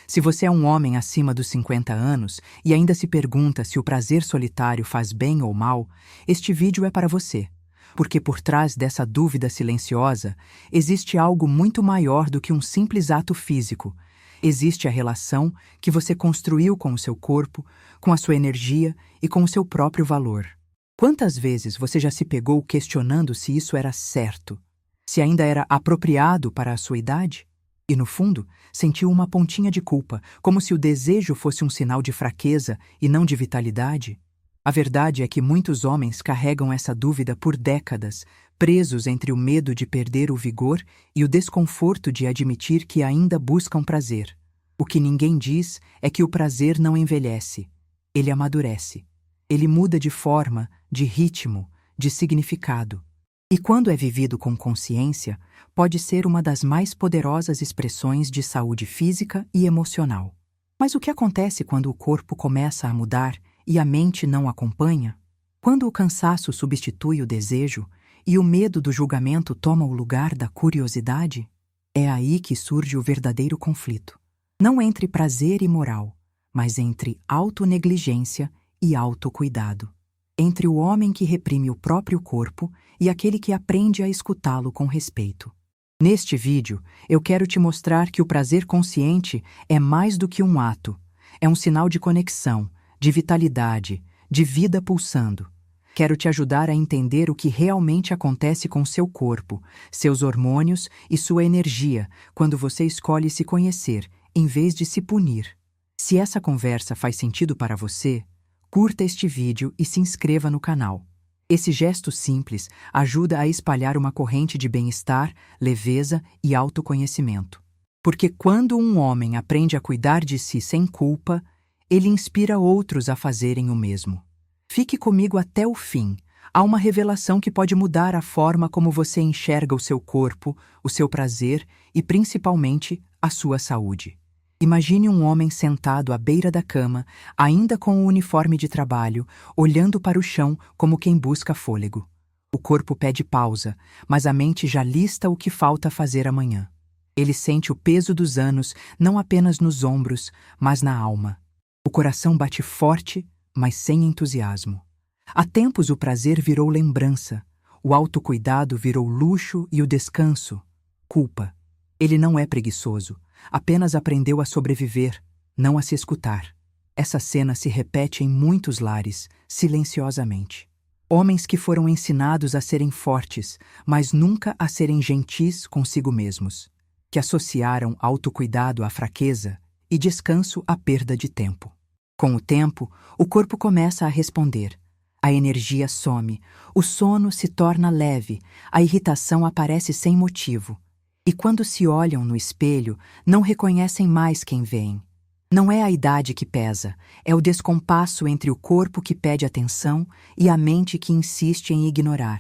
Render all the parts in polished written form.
Se você é um homem acima dos 50 anos e ainda se pergunta se o prazer solitário faz bem ou mal, este vídeo é para você. Porque por trás dessa dúvida silenciosa, existe algo muito maior do que um simples ato físico. Existe a relação que você construiu com o seu corpo, com a sua energia e com o seu próprio valor. Quantas vezes você já se pegou questionando se isso era certo? Se ainda era apropriado para a sua idade? E, no fundo, sentiu uma pontinha de culpa, como se o desejo fosse um sinal de fraqueza e não de vitalidade? A verdade é que muitos homens carregam essa dúvida por décadas, presos entre o medo de perder o vigor e o desconforto de admitir que ainda buscam prazer. O que ninguém diz é que o prazer não envelhece. Ele amadurece. Ele muda de forma, de ritmo, de significado. E quando é vivido com consciência, pode ser uma das mais poderosas expressões de saúde física e emocional. Mas o que acontece quando o corpo começa a mudar e a mente não acompanha? Quando o cansaço substitui o desejo e o medo do julgamento toma o lugar da curiosidade? É aí que surge o verdadeiro conflito. Não entre prazer e moral, mas entre autonegligência e autocuidado. Entre o homem que reprime o próprio corpo e aquele que aprende a escutá-lo com respeito. Neste vídeo, eu quero te mostrar que o prazer consciente é mais do que um ato. É um sinal de conexão, de vitalidade, de vida pulsando. Quero te ajudar a entender o que realmente acontece com seu corpo, seus hormônios e sua energia quando você escolhe se conhecer, em vez de se punir. Se essa conversa faz sentido para você, curta este vídeo e se inscreva no canal. Esse gesto simples ajuda a espalhar uma corrente de bem-estar, leveza e autoconhecimento. Porque quando um homem aprende a cuidar de si sem culpa, ele inspira outros a fazerem o mesmo. Fique comigo até o fim. Há uma revelação que pode mudar a forma como você enxerga o seu corpo, o seu prazer e, principalmente, a sua saúde. Imagine um homem sentado à beira da cama, ainda com o uniforme de trabalho, olhando para o chão como quem busca fôlego. O corpo pede pausa, mas a mente já lista o que falta fazer amanhã. Ele sente o peso dos anos não apenas nos ombros, mas na alma. O coração bate forte, mas sem entusiasmo. Há tempos o prazer virou lembrança, o autocuidado virou luxo e o descanso, culpa. Ele não é preguiçoso. Apenas aprendeu a sobreviver, não a se escutar. Essa cena se repete em muitos lares, silenciosamente. Homens que foram ensinados a serem fortes, mas nunca a serem gentis consigo mesmos. Que associaram autocuidado à fraqueza e descanso à perda de tempo. Com o tempo, o corpo começa a responder. A energia some, o sono se torna leve, a irritação aparece sem motivo. E quando se olham no espelho, não reconhecem mais quem veem. Não é a idade que pesa, é o descompasso entre o corpo que pede atenção e a mente que insiste em ignorar.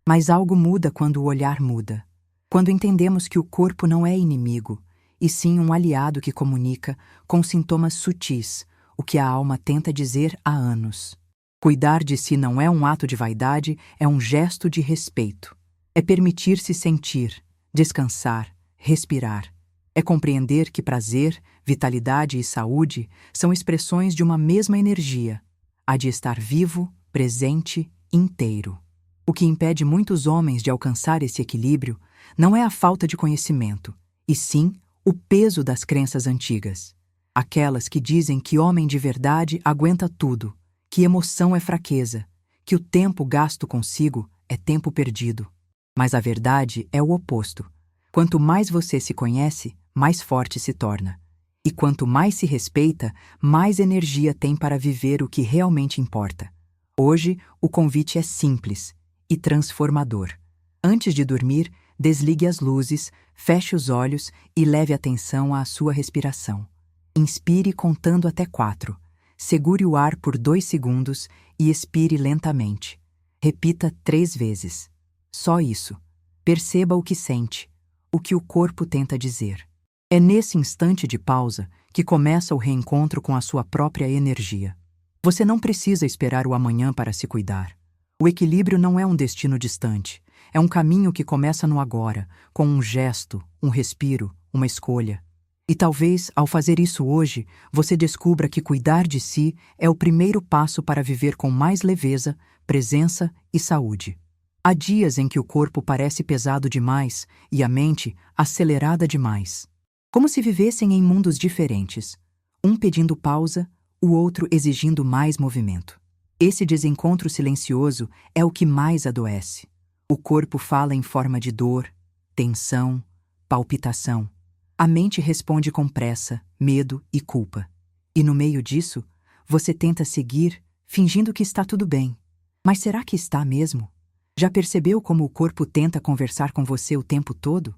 Mas algo muda quando o olhar muda. Quando entendemos que o corpo não é inimigo, e sim um aliado que comunica, com sintomas sutis, o que a alma tenta dizer há anos. Cuidar de si não é um ato de vaidade, é um gesto de respeito. É permitir-se sentir, descansar, respirar. É compreender que prazer, vitalidade e saúde são expressões de uma mesma energia, a de estar vivo, presente, inteiro. O que impede muitos homens de alcançar esse equilíbrio não é a falta de conhecimento, e sim o peso das crenças antigas. Aquelas que dizem que homem de verdade aguenta tudo, que emoção é fraqueza, que o tempo gasto consigo é tempo perdido. Mas a verdade é o oposto. Quanto mais você se conhece, mais forte se torna. E quanto mais se respeita, mais energia tem para viver o que realmente importa. Hoje, o convite é simples e transformador. Antes de dormir, desligue as luzes, feche os olhos e leve atenção à sua respiração. Inspire contando até 4. Segure o ar por 2 segundos e expire lentamente. Repita 3 vezes. Só isso. Perceba o que sente, o que o corpo tenta dizer. É nesse instante de pausa que começa o reencontro com a sua própria energia. Você não precisa esperar o amanhã para se cuidar. O equilíbrio não é um destino distante. É um caminho que começa no agora, com um gesto, um respiro, uma escolha. E talvez, ao fazer isso hoje, você descubra que cuidar de si é o primeiro passo para viver com mais leveza, presença e saúde. Há dias em que o corpo parece pesado demais e a mente acelerada demais. Como se vivessem em mundos diferentes, um pedindo pausa, o outro exigindo mais movimento. Esse desencontro silencioso é o que mais adoece. O corpo fala em forma de dor, tensão, palpitação. A mente responde com pressa, medo e culpa. E no meio disso, você tenta seguir, fingindo que está tudo bem. Mas será que está mesmo? Já percebeu como o corpo tenta conversar com você o tempo todo?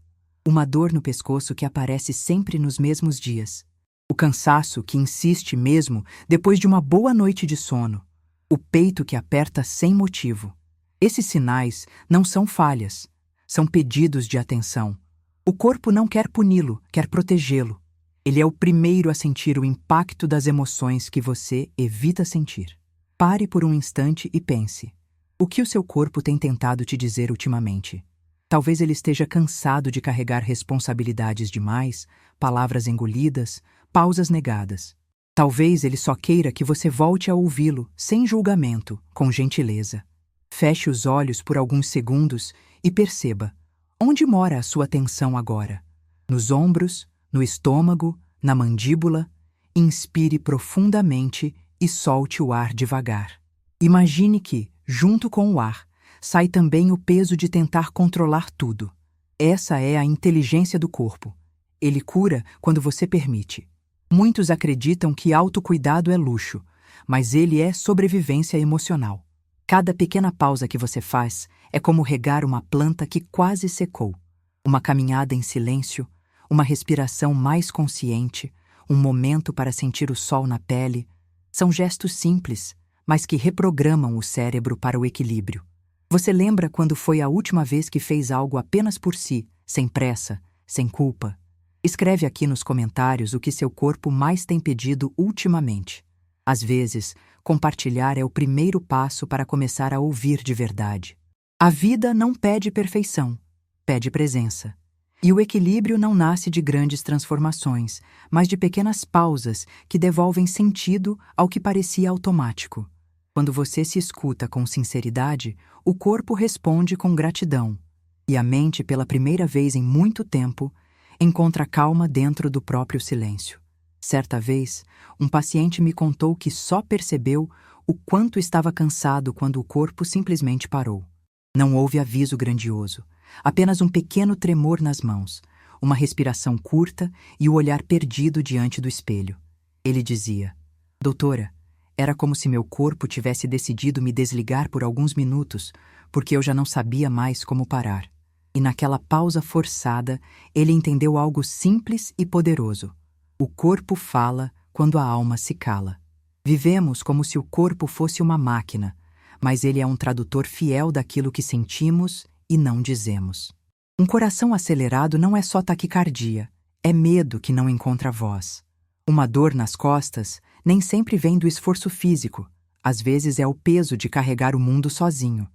Uma dor no pescoço que aparece sempre nos mesmos dias. O cansaço que insiste mesmo depois de uma boa noite de sono. O peito que aperta sem motivo. Esses sinais não são falhas, são pedidos de atenção. O corpo não quer puni-lo, quer protegê-lo. Ele é o primeiro a sentir o impacto das emoções que você evita sentir. Pare por um instante e pense. O que o seu corpo tem tentado te dizer ultimamente? Talvez ele esteja cansado de carregar responsabilidades demais, palavras engolidas, pausas negadas. Talvez ele só queira que você volte a ouvi-lo, sem julgamento, com gentileza. Feche os olhos por alguns segundos e perceba onde mora a sua atenção agora. Nos ombros, no estômago, na mandíbula. Inspire profundamente e solte o ar devagar. Imagine que, junto com o ar, sai também o peso de tentar controlar tudo. Essa é a inteligência do corpo. Ele cura quando você permite. Muitos acreditam que autocuidado é luxo, mas ele é sobrevivência emocional. Cada pequena pausa que você faz é como regar uma planta que quase secou. Uma caminhada em silêncio, uma respiração mais consciente, um momento para sentir o sol na pele. São gestos simples, mas que reprogramam o cérebro para o equilíbrio. Você lembra quando foi a última vez que fez algo apenas por si, sem pressa, sem culpa? Escreve aqui nos comentários o que seu corpo mais tem pedido ultimamente. Às vezes, compartilhar é o primeiro passo para começar a ouvir de verdade. A vida não pede perfeição, pede presença. E o equilíbrio não nasce de grandes transformações, mas de pequenas pausas que devolvem sentido ao que parecia automático. Quando você se escuta com sinceridade, o corpo responde com gratidão. E a mente, pela primeira vez em muito tempo, encontra calma dentro do próprio silêncio. Certa vez, um paciente me contou que só percebeu o quanto estava cansado quando o corpo simplesmente parou. Não houve aviso grandioso, apenas um pequeno tremor nas mãos, uma respiração curta e o olhar perdido diante do espelho. Ele dizia: "Doutora, era como se meu corpo tivesse decidido me desligar por alguns minutos, porque eu já não sabia mais como parar." E naquela pausa forçada, ele entendeu algo simples e poderoso. O corpo fala quando a alma se cala. Vivemos como se o corpo fosse uma máquina, mas ele é um tradutor fiel daquilo que sentimos e não dizemos. Um coração acelerado não é só taquicardia, é medo que não encontra voz. Uma dor nas costas nem sempre vem do esforço físico, às vezes é o peso de carregar o mundo sozinho.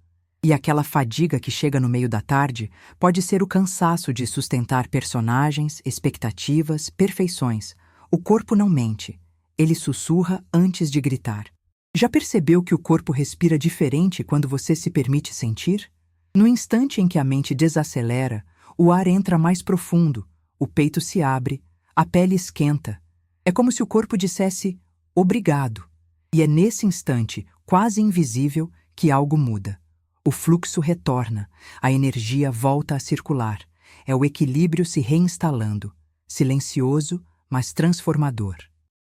E aquela fadiga que chega no meio da tarde pode ser o cansaço de sustentar personagens, expectativas, perfeições. O corpo não mente. Ele sussurra antes de gritar. Já percebeu que o corpo respira diferente quando você se permite sentir? No instante em que a mente desacelera, o ar entra mais profundo, o peito se abre, a pele esquenta. É como se o corpo dissesse obrigado. E é nesse instante, quase invisível, que algo muda. O fluxo retorna, a energia volta a circular. É o equilíbrio se reinstalando, silencioso, mas transformador.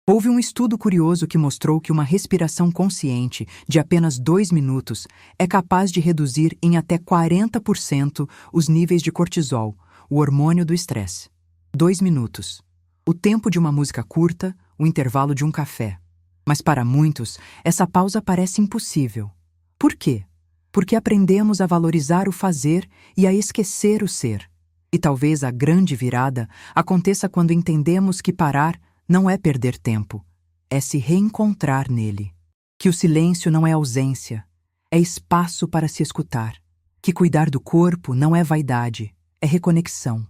Houve um estudo curioso que mostrou que uma respiração consciente de apenas 2 minutos é capaz de reduzir em até 40% os níveis de cortisol, o hormônio do estresse. 2 minutos. O tempo de uma música curta, o intervalo de um café. Mas para muitos, essa pausa parece impossível. Por quê? Porque aprendemos a valorizar o fazer e a esquecer o ser. E talvez a grande virada aconteça quando entendemos que parar não é perder tempo, é se reencontrar nele. Que o silêncio não é ausência, é espaço para se escutar. Que cuidar do corpo não é vaidade, é reconexão.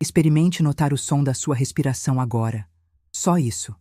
Experimente notar o som da sua respiração agora. Só isso.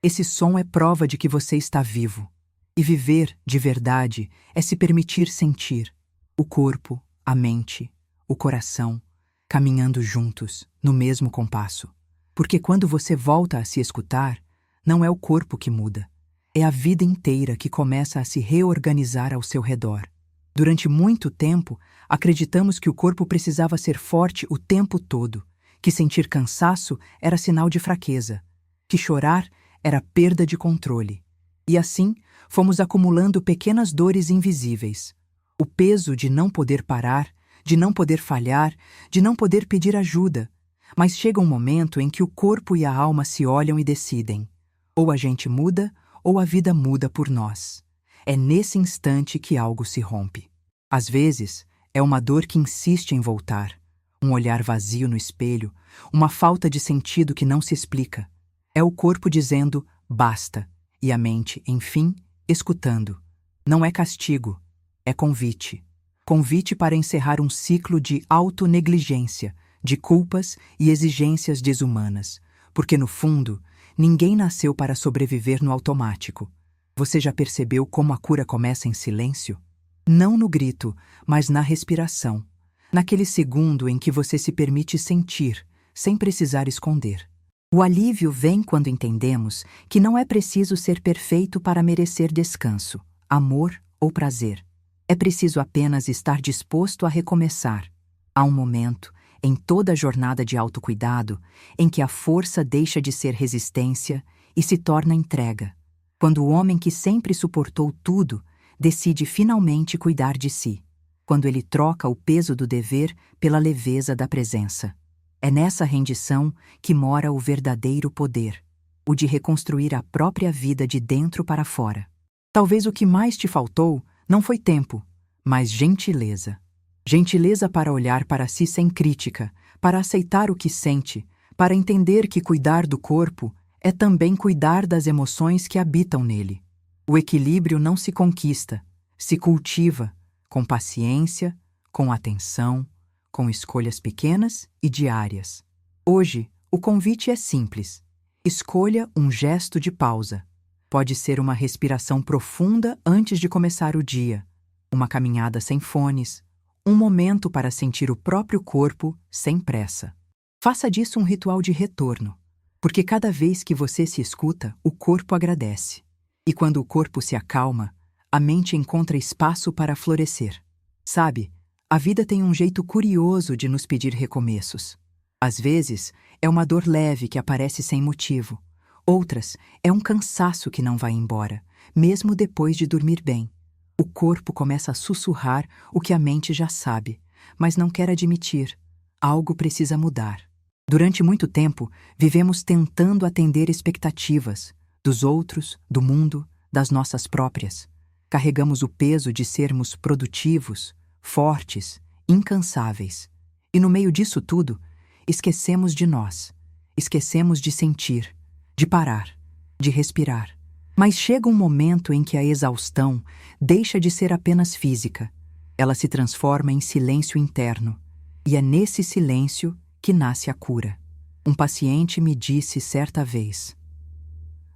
Esse som é prova de que você está vivo. E viver, de verdade, é se permitir sentir. O corpo, a mente, o coração, caminhando juntos, no mesmo compasso. Porque quando você volta a se escutar, não é o corpo que muda. É a vida inteira que começa a se reorganizar ao seu redor. Durante muito tempo, acreditamos que o corpo precisava ser forte o tempo todo, que sentir cansaço era sinal de fraqueza, que chorar era perda de controle. E assim, fomos acumulando pequenas dores invisíveis. O peso de não poder parar, de não poder falhar, de não poder pedir ajuda. Mas chega um momento em que o corpo e a alma se olham e decidem. Ou a gente muda, ou a vida muda por nós. É nesse instante que algo se rompe. Às vezes, é uma dor que insiste em voltar, um olhar vazio no espelho, uma falta de sentido que não se explica. É o corpo dizendo basta, e a mente, enfim, escutando. Não é castigo, é convite. Convite para encerrar um ciclo de autonegligência, de culpas e exigências desumanas, porque no fundo, ninguém nasceu para sobreviver no automático. Você já percebeu como a cura começa em silêncio? Não no grito, mas na respiração. Naquele segundo em que você se permite sentir, sem precisar esconder. O alívio vem quando entendemos que não é preciso ser perfeito para merecer descanso, amor ou prazer. É preciso apenas estar disposto a recomeçar. Há um momento, em toda a jornada de autocuidado, em que a força deixa de ser resistência e se torna entrega. Quando o homem que sempre suportou tudo decide finalmente cuidar de si. Quando ele troca o peso do dever pela leveza da presença. É nessa rendição que mora o verdadeiro poder, o de reconstruir a própria vida de dentro para fora. Talvez o que mais te faltou não foi tempo, mas gentileza. Gentileza para olhar para si sem crítica, para aceitar o que sente, para entender que cuidar do corpo é também cuidar das emoções que habitam nele. O equilíbrio não se conquista, se cultiva, com paciência, com atenção, com escolhas pequenas e diárias. Hoje, o convite é simples. Escolha um gesto de pausa. Pode ser uma respiração profunda antes de começar o dia, uma caminhada sem fones, um momento para sentir o próprio corpo sem pressa. Faça disso um ritual de retorno, porque cada vez que você se escuta, o corpo agradece. E quando o corpo se acalma, a mente encontra espaço para florescer. Sabe, a vida tem um jeito curioso de nos pedir recomeços. Às vezes, é uma dor leve que aparece sem motivo. Outras, é um cansaço que não vai embora, mesmo depois de dormir bem. O corpo começa a sussurrar o que a mente já sabe, mas não quer admitir. Algo precisa mudar. Durante muito tempo, vivemos tentando atender expectativas dos outros, do mundo, das nossas próprias. Carregamos o peso de sermos produtivos, fortes, incansáveis. E no meio disso tudo, esquecemos de nós. Esquecemos de sentir, de parar, de respirar. Mas chega um momento em que a exaustão deixa de ser apenas física. Ela se transforma em silêncio interno. E é nesse silêncio que nasce a cura. Um paciente me disse certa vez: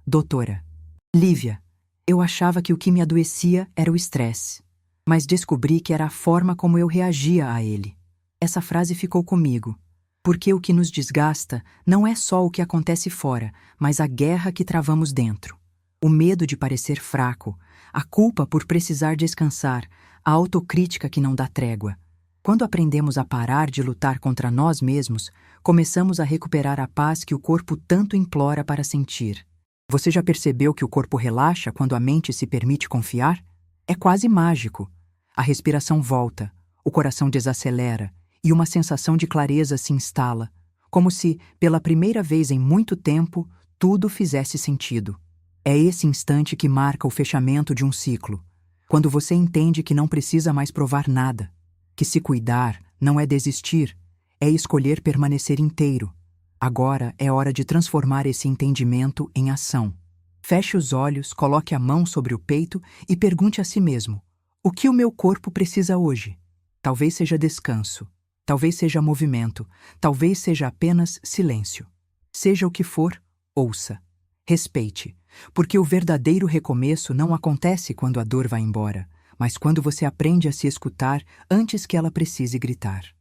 Doutora, Lívia, eu achava que o que me adoecia era o estresse, mas descobri que era a forma como eu reagia a ele. Essa frase ficou comigo, porque o que nos desgasta não é só o que acontece fora, mas a guerra que travamos dentro. O medo de parecer fraco, a culpa por precisar descansar, a autocrítica que não dá trégua. Quando aprendemos a parar de lutar contra nós mesmos, começamos a recuperar a paz que o corpo tanto implora para sentir. Você já percebeu que o corpo relaxa quando a mente se permite confiar? É quase mágico. A respiração volta, o coração desacelera e uma sensação de clareza se instala, como se, pela primeira vez em muito tempo, tudo fizesse sentido. É esse instante que marca o fechamento de um ciclo, quando você entende que não precisa mais provar nada, que se cuidar não é desistir, é escolher permanecer inteiro. Agora é hora de transformar esse entendimento em ação. Feche os olhos, coloque a mão sobre o peito e pergunte a si mesmo: o que o meu corpo precisa hoje? Talvez seja descanso, Talvez seja movimento, talvez seja apenas silêncio. Seja o que for, ouça. Respeite, porque o verdadeiro recomeço não acontece quando a dor vai embora, mas quando você aprende a se escutar antes que ela precise gritar.